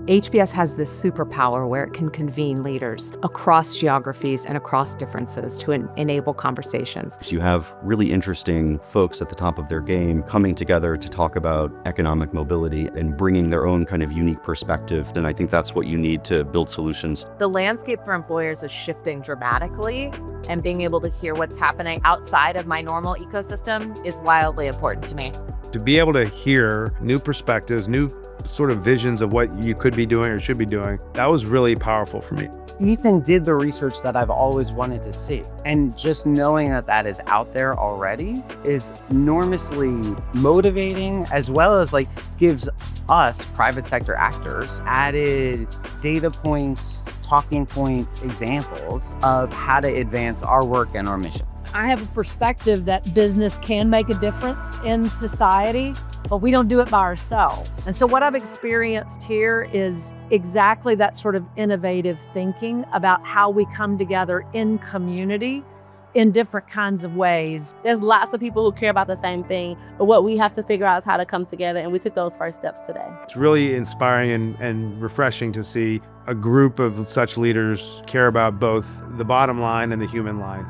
HBS has this superpower where it can convene leaders across geographies and across differences to enable conversations. So you have really interesting folks at the top of their game coming together to talk about economic mobility and bringing their own kind of unique perspective. And I think that's what you need to build solutions. The landscape for employers is shifting dramatically, and being able to hear what's happening outside of my normal ecosystem is wildly important to me. To be able to hear new perspectives, new sort of visions of what you could be doing or should be doing, that was really powerful for me. Ethan did the research that I've always wanted to see. And just knowing that that is out there already is enormously motivating, as well as gives us private sector actors added data points, talking points, examples of how to advance our work and our mission. I have a perspective that business can make a difference in society, but we don't do it by ourselves. And so what I've experienced here is exactly that sort of innovative thinking about how we come together in community in different kinds of ways. There's lots of people who care about the same thing, but what we have to figure out is how to come together, and we took those first steps today. It's really inspiring and refreshing to see a group of such leaders care about both the bottom line and the human line.